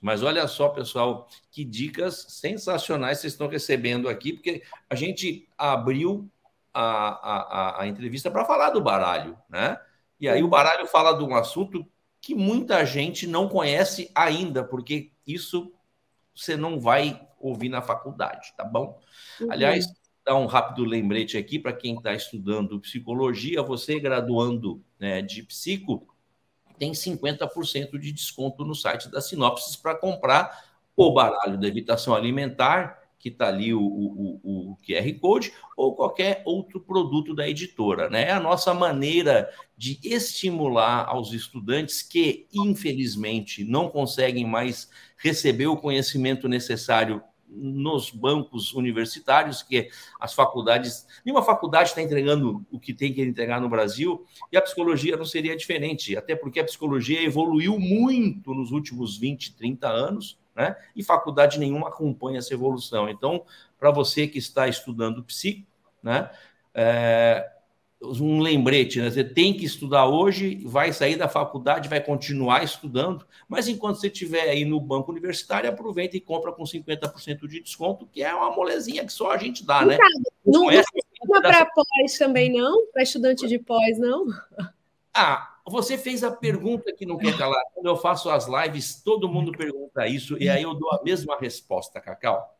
Mas olha só, pessoal, que dicas sensacionais vocês estão recebendo aqui, porque a gente abriu a entrevista para falar do baralho, né? E aí o baralho fala de um assunto que muita gente não conhece ainda, porque isso você não vai ouvir na faculdade, tá bom? Aliás, dá um rápido lembrete aqui para quem está estudando psicologia, você graduando, né, de psico, tem 50% de desconto no site da Sinopsis para comprar o baralho da evitação alimentar, que está ali o QR Code, ou qualquer outro produto da editora. Né? É a nossa maneira de estimular aos estudantes que, infelizmente, não conseguem mais receber o conhecimento necessário nos bancos universitários, que as faculdades, nenhuma faculdade está entregando o que tem que entregar no Brasil, e a psicologia não seria diferente, até porque a psicologia evoluiu muito nos últimos 20, 30 anos, né? E faculdade nenhuma acompanha essa evolução. Então, para você que está estudando psico, né? Um lembrete, né? Você tem que estudar hoje, vai sair da faculdade, vai continuar estudando, mas enquanto você estiver aí no banco universitário, aproveita e compra com 50% de desconto, que é uma molezinha que só a gente dá, né? Não funciona para pós também, não? Para estudante de pós, não? Você fez a pergunta que não quer calar. Quando eu faço as lives, todo mundo pergunta isso, e aí eu dou a mesma resposta, Cacau.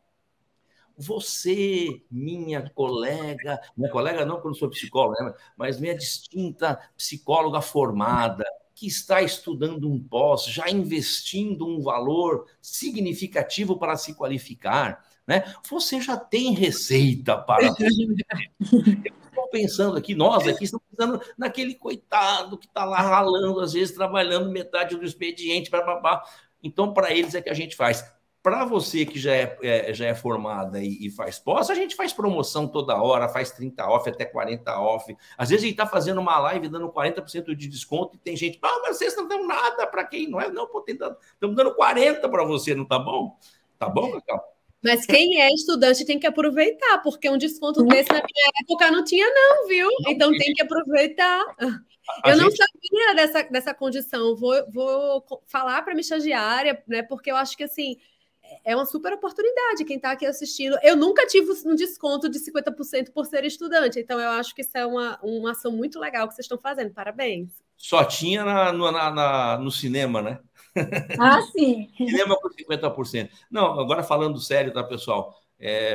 Você, minha colega não, porque eu não sou psicóloga, né? Mas minha distinta psicóloga formada, que está estudando um pós, já investindo um valor significativo para se qualificar, né? Você já tem receita para... Eu estou pensando aqui, nós aqui estamos pensando naquele coitado que está lá ralando, às vezes trabalhando metade do expediente, então para eles é que a gente faz. Para você que já é formada e faz pós, a gente faz promoção toda hora, faz 30 off, até 40 off. Às vezes a gente está fazendo uma live dando 40% de desconto e tem gente, mas vocês não dão nada para quem não é? Não, pô, estamos dando 40% para você, não tá bom? Tá bom, Cacau? Mas quem é estudante tem que aproveitar, porque um desconto desse na minha época não tinha, não, viu? Então tem que aproveitar. Eu não sabia dessa condição. Vou falar para a minha estagiária, né? Porque eu acho que assim é uma super oportunidade quem está aqui assistindo. Eu nunca tive um desconto de 50% por ser estudante, então eu acho que isso é uma ação muito legal que vocês estão fazendo. Parabéns. Só tinha no cinema, né? Sim. Cinema por 50%. Não, agora falando sério, tá, pessoal?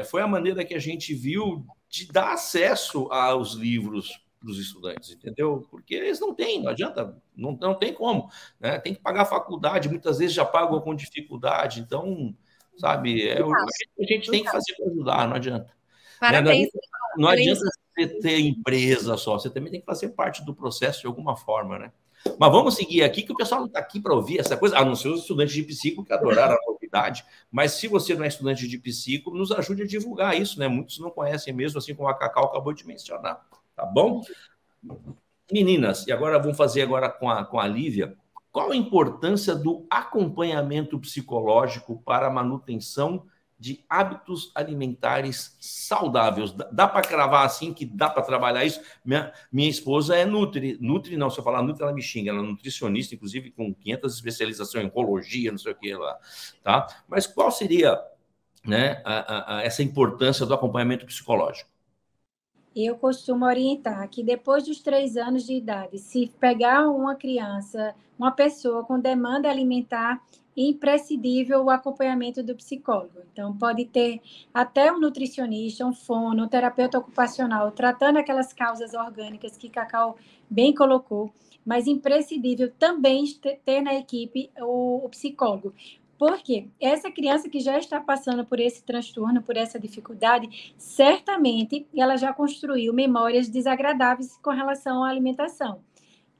Foi a maneira que a gente viu de dar acesso aos livros para os estudantes, entendeu? Porque eles não têm, não adianta, não tem como, né? Tem que pagar a faculdade, muitas vezes já pagam com dificuldade, então, sabe, a gente tem que fazer para ajudar, não adianta. Parabéns. Não adianta você ter empresa só, você também tem que fazer parte do processo de alguma forma, né? Mas vamos seguir aqui, que o pessoal não está aqui para ouvir essa coisa, a não ser os estudantes de psico que adoraram a novidade, mas se você não é estudante de psico, nos ajude a divulgar isso, né? Muitos não conhecem mesmo, assim como a Cacau acabou de mencionar, tá bom? Meninas, e agora vamos fazer agora com a Lívia, qual a importância do acompanhamento psicológico para a manutenção de hábitos alimentares saudáveis? Dá para cravar assim que dá para trabalhar isso? Minha esposa é Nutri não, se eu falar Nutri, ela me xinga, ela é nutricionista, inclusive com 500 especializações em oncologia, não sei o que lá, tá? Mas qual seria, né, essa importância do acompanhamento psicológico? Eu costumo orientar que depois dos 3 anos de idade, se pegar uma criança, uma pessoa com demanda alimentar, imprescindível o acompanhamento do psicólogo. Então, pode ter até um nutricionista, um fono, um terapeuta ocupacional, tratando aquelas causas orgânicas que Cacau bem colocou, mas imprescindível também ter na equipe o psicólogo. Porque essa criança que já está passando por esse transtorno, por essa dificuldade, certamente ela já construiu memórias desagradáveis com relação à alimentação.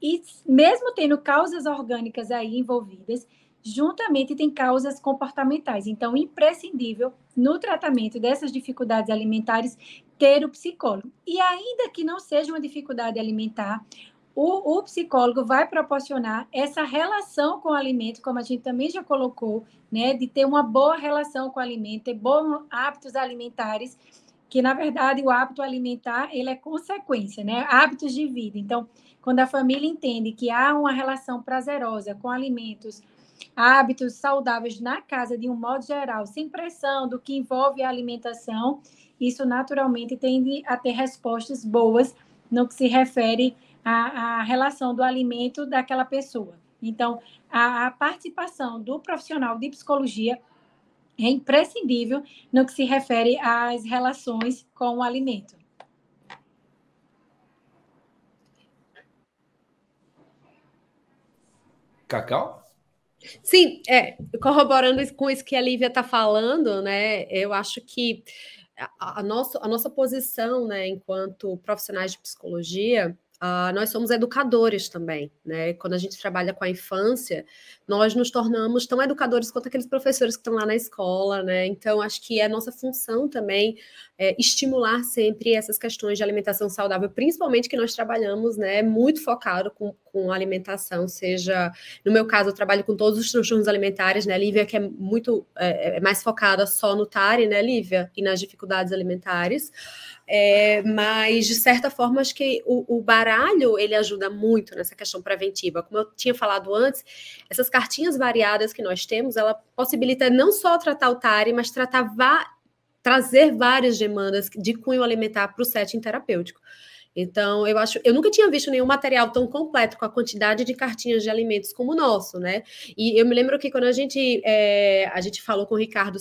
E mesmo tendo causas orgânicas aí envolvidas, juntamente tem causas comportamentais. Então, imprescindível no tratamento dessas dificuldades alimentares ter o psicólogo. E ainda que não seja uma dificuldade alimentar, o psicólogo vai proporcionar essa relação com o alimento, como a gente também já colocou, né, de ter uma boa relação com o alimento, ter bons hábitos alimentares, que, na verdade, o hábito alimentar, ele é consequência, né, hábitos de vida. Então, quando a família entende que há uma relação prazerosa com alimentos, hábitos saudáveis na casa, de um modo geral, sem pressão do que envolve a alimentação, isso naturalmente tende a ter respostas boas no que se refere à relação do alimento daquela pessoa. Então, a participação do profissional de psicologia é imprescindível no que se refere às relações com o alimento. Cacau? Sim, corroborando com isso que a Lívia está falando, né? Eu acho que a nossa posição, né, enquanto profissionais de psicologia, nós somos educadores também, né? Quando a gente trabalha com a infância, nós nos tornamos tão educadores quanto aqueles professores que estão lá na escola, né? Então, acho que é nossa função também estimular sempre essas questões de alimentação saudável, principalmente que nós trabalhamos, né, muito focado com alimentação, seja, no meu caso, eu trabalho com todos os transtornos alimentares, né, Lívia, que é muito mais focada só no TARI, né, Lívia, e nas dificuldades alimentares. Mas, de certa forma, acho que o baralho, ele ajuda muito nessa questão preventiva. Como eu tinha falado antes, essas cartinhas variadas que nós temos, ela possibilita não só tratar o TARI, mas trazer várias demandas de cunho alimentar para o setting terapêutico. Então, eu nunca tinha visto nenhum material tão completo com a quantidade de cartinhas de alimentos como o nosso, né? E eu me lembro que quando a gente falou com o Ricardo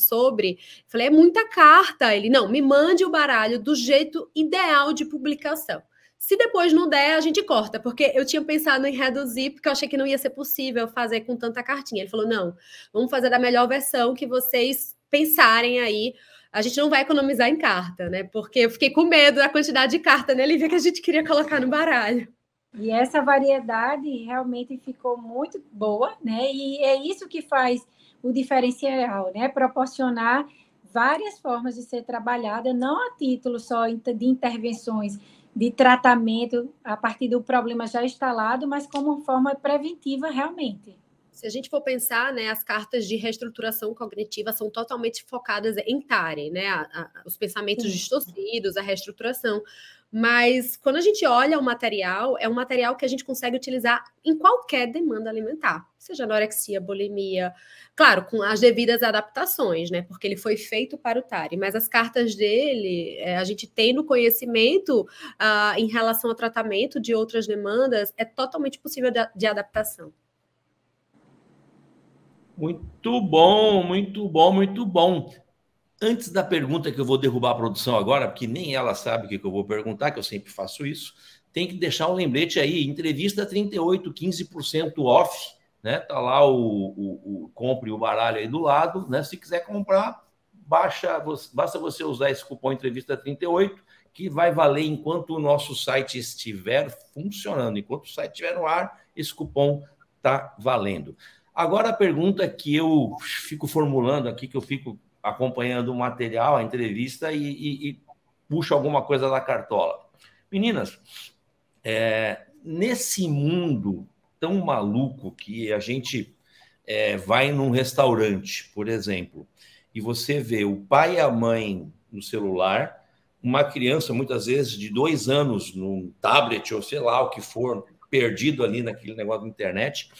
falei, é muita carta. Ele, não, me mande o baralho do jeito ideal de publicação. Se depois não der, a gente corta, porque eu tinha pensado em reduzir, porque eu achei que não ia ser possível fazer com tanta cartinha. Ele falou, não, vamos fazer da melhor versão que vocês pensarem aí. A gente não vai economizar em carta, né? Porque eu fiquei com medo da quantidade de carta, né, Lívia, que a gente queria colocar no baralho. E essa variedade realmente ficou muito boa, né? E é isso que faz o diferencial, né? Proporcionar várias formas de ser trabalhada, não a título só de intervenções de tratamento a partir do problema já instalado, mas como forma preventiva realmente. Se a gente for pensar, né, as cartas de reestruturação cognitiva são totalmente focadas em TARI, né, os pensamentos distorcidos, a reestruturação. Mas quando a gente olha o material, é um material que a gente consegue utilizar em qualquer demanda alimentar, seja anorexia, bulimia, claro, com as devidas adaptações, né, porque ele foi feito para o TARI, mas as cartas dele, a gente tem no conhecimento em relação ao tratamento de outras demandas, é totalmente possível de adaptação. Muito bom, muito bom, muito bom. Antes da pergunta que eu vou derrubar a produção agora, porque nem ela sabe o que eu vou perguntar, que eu sempre faço isso, tem que deixar um lembrete aí, entrevista 38, 15% off, né? Tá lá compre o baralho aí do lado, né? Se quiser comprar, basta você usar esse cupom entrevista 38, que vai valer enquanto o nosso site estiver funcionando. Enquanto o site estiver no ar, esse cupom tá valendo. Agora, a pergunta que eu fico formulando aqui, que eu fico acompanhando o material, a entrevista, e puxo alguma coisa da cartola. Meninas, nesse mundo tão maluco que a gente vai num restaurante, por exemplo, e você vê o pai e a mãe no celular, uma criança, muitas vezes, de 2 anos, num tablet, ou sei lá o que for, perdido ali naquele negócio da internet...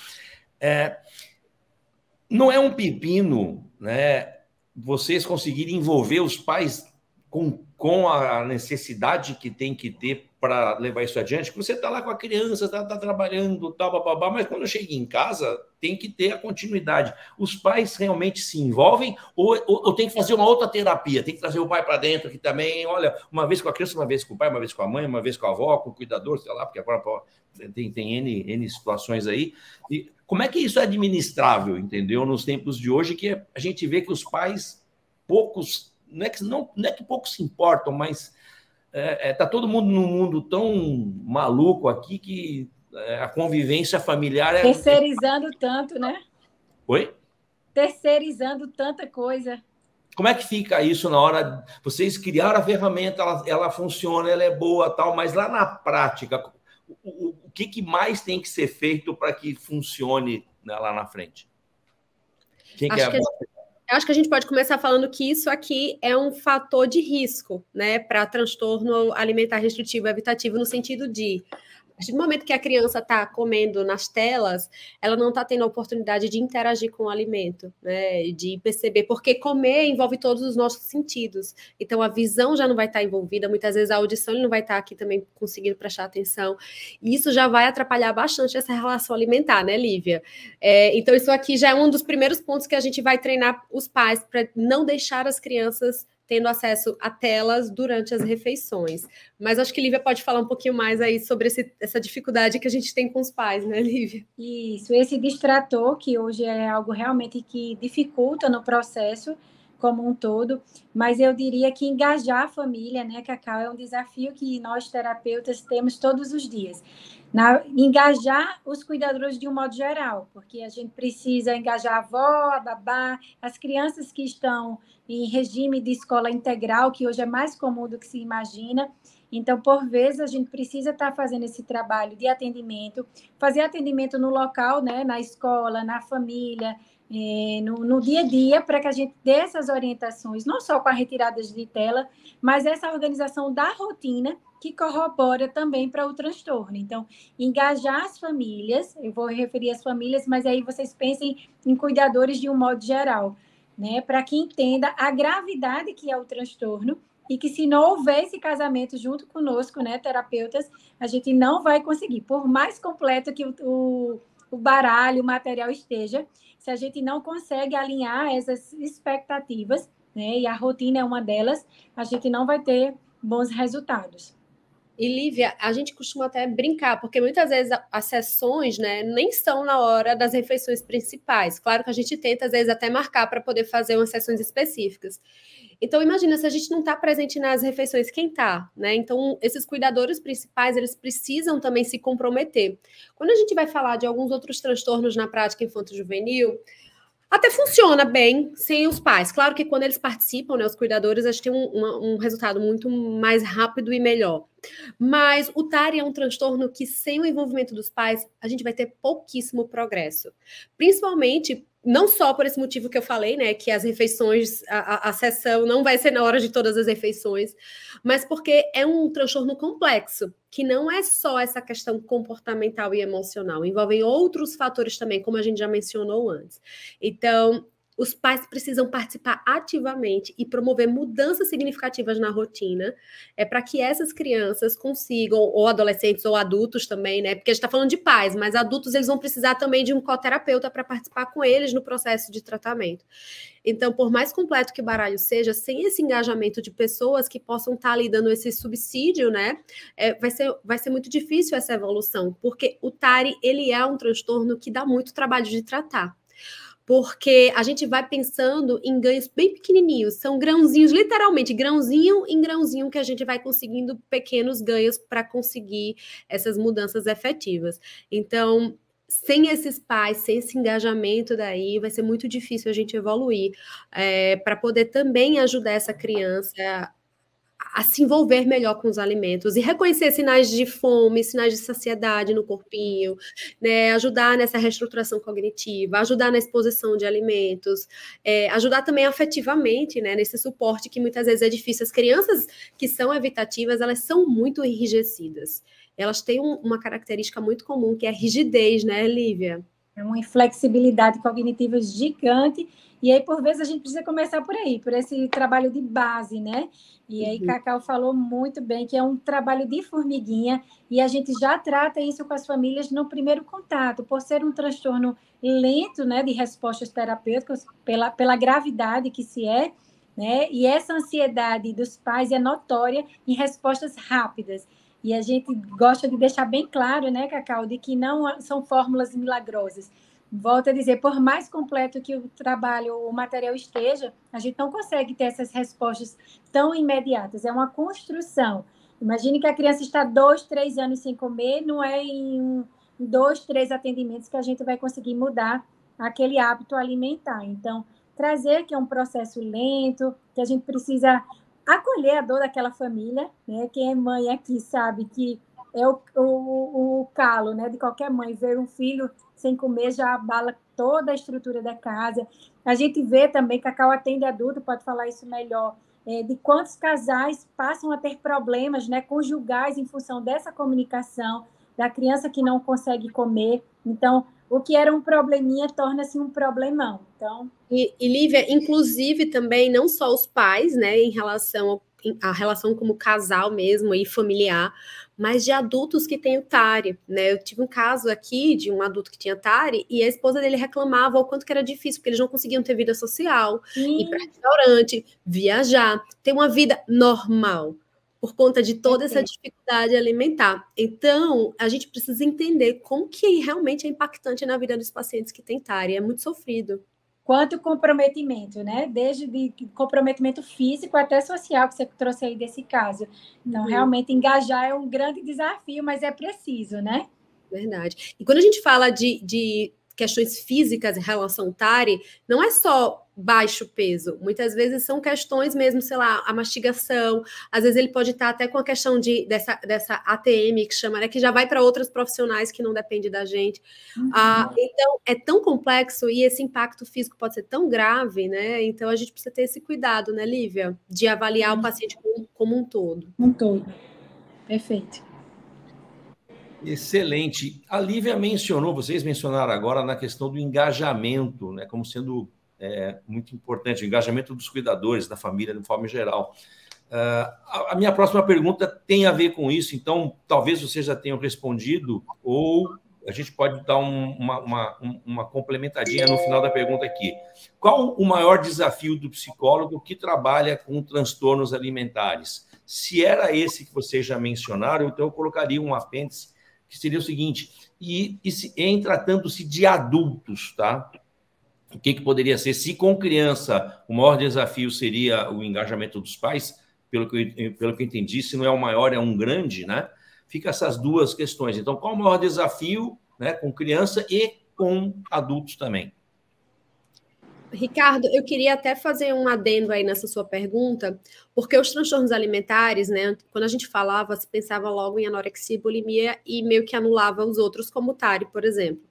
não é um pepino, né, vocês conseguirem envolver os pais com a necessidade que tem que ter para levar isso adiante, porque você está lá com a criança, está trabalhando, tal, bababá, mas quando chega em casa, tem que ter a continuidade. Os pais realmente se envolvem ou tem que fazer uma outra terapia, tem que trazer o pai para dentro aqui também, olha, uma vez com a criança, uma vez com o pai, uma vez com a mãe, uma vez com a avó, com o cuidador, sei lá, porque agora tem N situações aí. E como é que isso é administrável, entendeu? Nos tempos de hoje, que a gente vê que os pais, poucos, não é que poucos se importam, mas tá todo mundo num mundo tão maluco aqui que a convivência familiar terceirizando tanto, né? Oi? Terceirizando tanta coisa. Como é que fica isso na hora? Vocês criaram a ferramenta, ela funciona, ela é boa, tal, mas lá na prática, o que mais tem que ser feito para que funcione, né, lá na frente? Eu acho que a gente pode começar falando que isso aqui é um fator de risco, né, para transtorno alimentar restritivo evitativo, no sentido de A partir do momento que a criança está comendo nas telas, ela não está tendo a oportunidade de interagir com o alimento, né? De perceber, porque comer envolve todos os nossos sentidos. Então, a visão já não vai estar envolvida, muitas vezes a audição ele não vai estar aqui também conseguindo prestar atenção. E isso já vai atrapalhar bastante essa relação alimentar, né, Lívia? Então, isso aqui já é um dos primeiros pontos que a gente vai treinar os pais para não deixar as crianças tendo acesso a telas durante as refeições. Mas acho que Lívia pode falar um pouquinho mais aí sobre essa dificuldade que a gente tem com os pais, né, Lívia? Isso, esse distrator, que hoje é algo realmente que dificulta no processo como um todo, mas eu diria que engajar a família, né, Cacau, é um desafio que nós terapeutas temos todos os dias. Engajar os cuidadores de um modo geral, porque a gente precisa engajar a avó, a babá, as crianças que estão em regime de escola integral, que hoje é mais comum do que se imagina. Então, por vezes, a gente precisa estar fazendo esse trabalho de atendimento, fazer atendimento no local, né, na escola, na família, no dia a dia, para que a gente dê essas orientações, não só com a retirada de tela, mas essa organização da rotina, que corrobora também para o transtorno. Então, engajar as famílias, eu vou referir às famílias, mas aí vocês pensem em cuidadores de um modo geral, né, para que entenda a gravidade que é o transtorno, e que se não houver esse casamento junto conosco, né, terapeutas, a gente não vai conseguir. Por mais completo que o baralho, o material esteja, se a gente não consegue alinhar essas expectativas, né, e a rotina é uma delas, a gente não vai ter bons resultados. E, Lívia, a gente costuma até brincar, porque muitas vezes as sessões, né, nem são na hora das refeições principais. Claro que a gente tenta, às vezes, até marcar para poder fazer umas sessões específicas. Então, imagina, se a gente não está presente nas refeições, quem está, né? Então, esses cuidadores principais, eles precisam também se comprometer. Quando a gente vai falar de alguns outros transtornos na prática infanto-juvenil, até funciona bem sem os pais. Claro que quando eles participam, né, os cuidadores, a gente tem um resultado muito mais rápido e melhor. Mas o TARI é um transtorno que, sem o envolvimento dos pais, a gente vai ter pouquíssimo progresso. Principalmente, não só por esse motivo que eu falei, né, que as refeições, a sessão não vai ser na hora de todas as refeições, mas porque é um transtorno complexo, que não é só essa questão comportamental e emocional, envolvem outros fatores também, como a gente já mencionou antes. Então, os pais precisam participar ativamente e promover mudanças significativas na rotina, para que essas crianças consigam, ou adolescentes ou adultos também, né? Porque a gente está falando de pais, mas adultos eles vão precisar também de um coterapeuta para participar com eles no processo de tratamento. Então, por mais completo que o baralho seja, sem esse engajamento de pessoas que possam estar ali dando esse subsídio, né? Vai ser muito difícil essa evolução, porque o TARI, ele é um transtorno que dá muito trabalho de tratar. Porque a gente vai pensando em ganhos bem pequenininhos, são grãozinhos, literalmente, grãozinho em grãozinho que a gente vai conseguindo pequenos ganhos para conseguir essas mudanças efetivas. Então, sem esses pais, sem esse engajamento daí, vai ser muito difícil a gente evoluir para poder também ajudar essa criança a se envolver melhor com os alimentos e reconhecer sinais de fome, sinais de saciedade no corpinho, né? Ajudar nessa reestruturação cognitiva, ajudar na exposição de alimentos, ajudar também afetivamente, né? Nesse suporte que muitas vezes é difícil. As crianças que são evitativas, elas são muito enrijecidas. Elas têm uma característica muito comum, que é a rigidez, né, Lívia? É uma inflexibilidade cognitiva gigante. E aí, por vezes, a gente precisa começar por aí, por esse trabalho de base, né? E aí, Cacau falou muito bem que é um trabalho de formiguinha e a gente já trata isso com as famílias no primeiro contato, por ser um transtorno lento, né, de respostas terapêuticas, pela gravidade que se é, né? E essa ansiedade dos pais é notória em respostas rápidas. E a gente gosta de deixar bem claro, né, Cacau, de que não são fórmulas milagrosas. Volto a dizer, por mais completo que o trabalho, o material esteja, a gente não consegue ter essas respostas tão imediatas. É uma construção. Imagine que a criança está 2, 3 anos sem comer, não é em 2, 3 atendimentos que a gente vai conseguir mudar aquele hábito alimentar. Então, trazer que é um processo lento, que a gente precisa acolher a dor daquela família, né? Quem é mãe aqui sabe que é o calo, né, de qualquer mãe, ver um filho sem comer já abala toda a estrutura da casa. A gente vê também, Cacau atende adulto, pode falar isso melhor, de quantos casais passam a ter problemas, né, conjugais em função dessa comunicação, da criança que não consegue comer. Então, o que era um probleminha torna-se um problemão. Então... E Lívia, inclusive também, não só os pais, né, em relação à relação como casal mesmo e familiar, mas de adultos que têm o TARI, né? Eu tive um caso aqui de um adulto que tinha TARI e a esposa dele reclamava o quanto que era difícil, porque eles não conseguiam ter vida social, ir para restaurante, viajar, ter uma vida normal, por conta de toda essa dificuldade alimentar. Então, a gente precisa entender como que realmente é impactante na vida dos pacientes que têm TARI, é muito sofrido. Quanto comprometimento, né? Desde de comprometimento físico até social, que você trouxe aí desse caso. Então, realmente, engajar é um grande desafio, mas é preciso, né? Verdade. E quando a gente fala de questões físicas em relação ao TARI, não é só baixo peso. Muitas vezes são questões mesmo, sei lá, a mastigação. Às vezes ele pode estar até com a questão dessa ATM, que chama, né, que já vai para outros profissionais que não depende da gente. Então, é tão complexo e esse impacto físico pode ser tão grave, né? Então, a gente precisa ter esse cuidado, né, Lívia? De avaliar o paciente como um todo. Um todo. Perfeito. Excelente. A Lívia mencionou, vocês mencionaram agora na questão do engajamento, né, como sendo muito importante, o engajamento dos cuidadores, da família, de forma geral. A minha próxima pergunta tem a ver com isso, então talvez vocês já tenham respondido, ou a gente pode dar uma complementadinha no final da pergunta aqui. Qual o maior desafio do psicólogo que trabalha com transtornos alimentares? Se era esse que vocês já mencionaram, então eu colocaria um apêndice que seria o seguinte, em tratando-se de adultos, tá? O que poderia ser? Se com criança o maior desafio seria o engajamento dos pais, pelo que eu entendi, se não é o maior, é um grande, né? Fica essas duas questões. Então, qual o maior desafio, né, com criança e com adultos também? Ricardo, eu queria até fazer um adendo aí nessa sua pergunta, porque os transtornos alimentares, né, quando a gente falava, se pensava logo em anorexia e bulimia e meio que anulava os outros, como o TARI, por exemplo.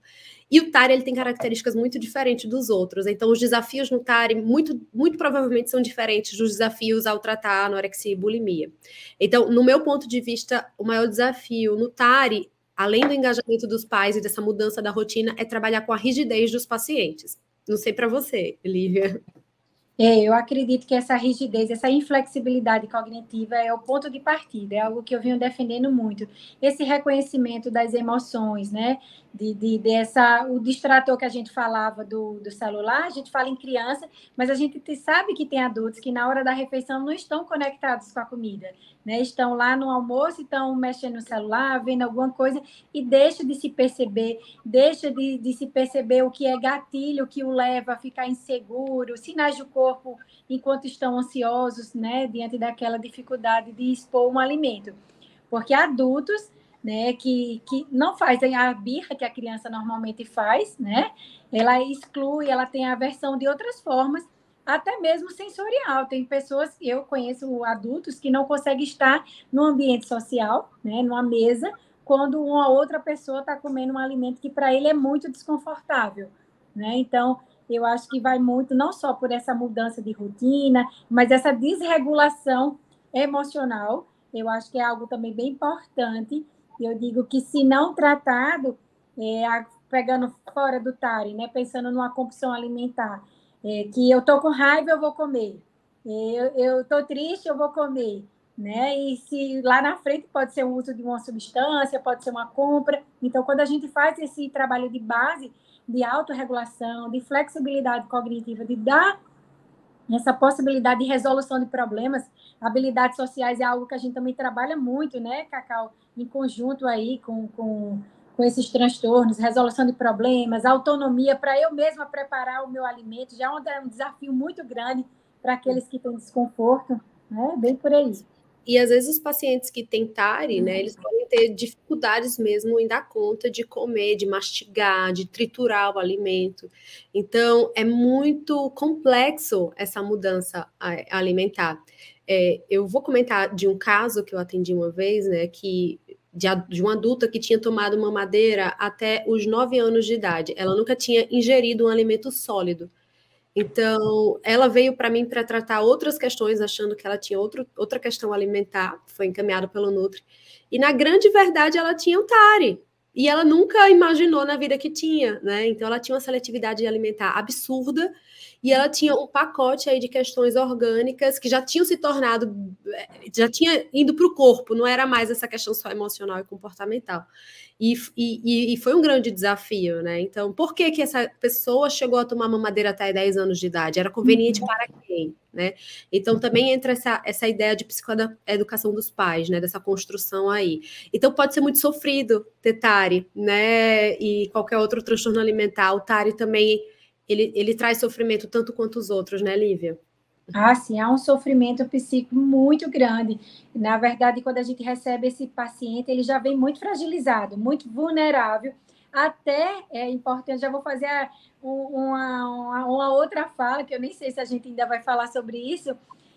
E o TARI, ele tem características muito diferentes dos outros, então os desafios no TARI muito provavelmente são diferentes dos desafios ao tratar a anorexia e bulimia. Então, no meu ponto de vista, o maior desafio no TARI, além do engajamento dos pais e dessa mudança da rotina, é trabalhar com a rigidez dos pacientes. Não sei para você, Lívia. Eu acredito que essa rigidez, essa inflexibilidade cognitiva é o ponto de partida, é algo que eu venho defendendo muito. Esse reconhecimento das emoções, né? O distrator que a gente falava do celular, a gente fala em criança, mas a gente sabe que tem adultos que na hora da refeição não estão conectados com a comida, né? Estão lá no almoço, estão mexendo no celular, vendo alguma coisa e deixa de se perceber, de se perceber o que é gatilho, o que o leva a ficar inseguro, sinais do corpo enquanto estão ansiosos, né? Diante daquela dificuldade de expor um alimento. Porque adultos, né, que não fazem a birra que a criança normalmente faz, né? Ela exclui, ela tem aversão de outras formas, até mesmo sensorial. Tem pessoas, eu conheço adultos que não conseguem estar no ambiente social, né, numa mesa, quando uma outra pessoa está comendo um alimento que para ele é muito desconfortável, né? Então, eu acho que vai muito, não só por essa mudança de rotina, mas essa desregulação emocional. Eu acho que é algo também bem importante. Eu digo que, se não tratado, pegando fora do TARI, né, pensando numa compulsão alimentar, que eu estou com raiva, eu vou comer. Eu estou triste, eu vou comer. Né? E se lá na frente pode ser o uso de uma substância, pode ser uma compra. Então, quando a gente faz esse trabalho de base, de autorregulação, de flexibilidade cognitiva, de dar essa possibilidade de resolução de problemas, habilidades sociais é algo que a gente também trabalha muito, né, Cacau, em conjunto aí com esses transtornos, resolução de problemas, autonomia, para eu mesma preparar o meu alimento, já é um desafio muito grande para aqueles que têm desconforto, né, bem por aí. E às vezes os pacientes que têm TARI, né, eles podem ter dificuldades mesmo em dar conta de comer, de mastigar, de triturar o alimento. Então, é muito complexo essa mudança alimentar. Eu vou comentar de um caso que eu atendi uma vez, né, de uma adulta que tinha tomado mamadeira até os 9 anos de idade. Ela nunca tinha ingerido um alimento sólido. Então, ela veio para mim para tratar outras questões, achando que ela tinha outra questão alimentar, foi encaminhada pelo Nutri. E, na grande verdade, ela tinha o TARI. E ela nunca imaginou na vida que tinha, né? Então, ela tinha uma seletividade alimentar absurda e ela tinha um pacote aí de questões orgânicas que já tinham se tornado, já tinha ido para o corpo, não era mais essa questão só emocional e comportamental. E foi um grande desafio, né? Então, por que essa pessoa chegou a tomar mamadeira até 10 anos de idade? Era conveniente para quem, né? Então, também entra essa ideia de psicoeducação dos pais, né? Dessa construção aí. Então, pode ser muito sofrido ter TARI, né? E qualquer outro transtorno alimentar. O TARI também, ele traz sofrimento tanto quanto os outros, né, Lívia? Ah, sim, há um sofrimento psíquico muito grande. Na verdade, quando a gente recebe esse paciente, ele já vem muito fragilizado, muito vulnerável. Até é importante, já vou fazer uma outra fala, que eu nem sei se a gente ainda vai falar sobre isso,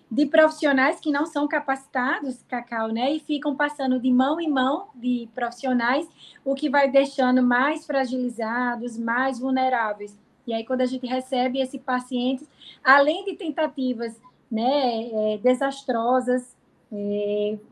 de profissionais que não são capacitados, Cacau, né? E ficam passando de mão em mão de profissionais, o que vai deixando mais fragilizados, mais vulneráveis. E aí, quando a gente recebe esse paciente, além de tentativas, né, desastrosas,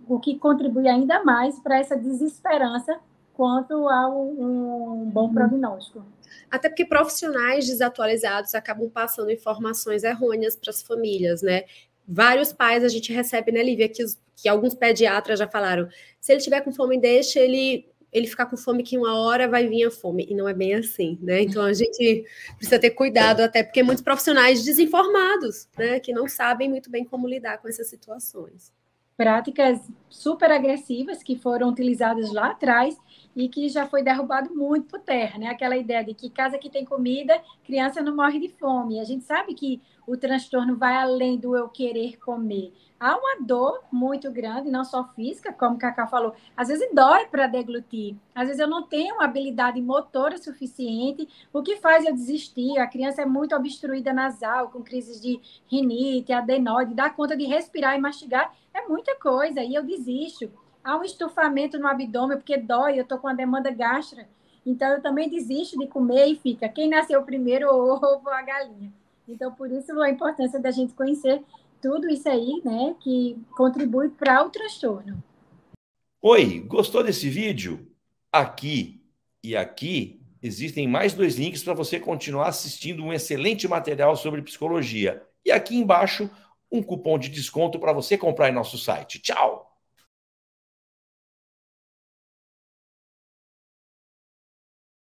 o que contribui ainda mais para essa desesperança quanto a um bom prognóstico. Até porque profissionais desatualizados acabam passando informações errôneas para as famílias, né? Vários pais a gente recebe, né, Lívia, que alguns pediatras já falaram, se ele tiver com fome, deixa ele ficar com fome que uma hora vai vir a fome, e não é bem assim, né? Então a gente precisa ter cuidado, até porque muitos profissionais desinformados, né, que não sabem muito bem como lidar com essas situações. Práticas super agressivas que foram utilizadas lá atrás e que já foi derrubado muito por terra, né? Aquela ideia de que casa que tem comida, criança não morre de fome. A gente sabe que o transtorno vai além do eu querer comer. Há uma dor muito grande, não só física, como o Cacá falou. Às vezes dói para deglutir. Às vezes eu não tenho uma habilidade motora suficiente, o que faz eu desistir. A criança é muito obstruída nasal, com crises de rinite, adenoide, dá conta de respirar e mastigar. É muita coisa, e eu desisto. Há um estufamento no abdômen, porque dói, eu estou com a demanda gástrica. Então, eu também desisto de comer e fica quem nasceu primeiro, o ovo ou a galinha. Então, por isso a importância da gente conhecer tudo isso aí, né, que contribui para o transtorno. Oi, gostou desse vídeo? Aqui e aqui existem mais 2 links para você continuar assistindo um excelente material sobre psicologia. E aqui embaixo, um cupom de desconto para você comprar em nosso site. Tchau!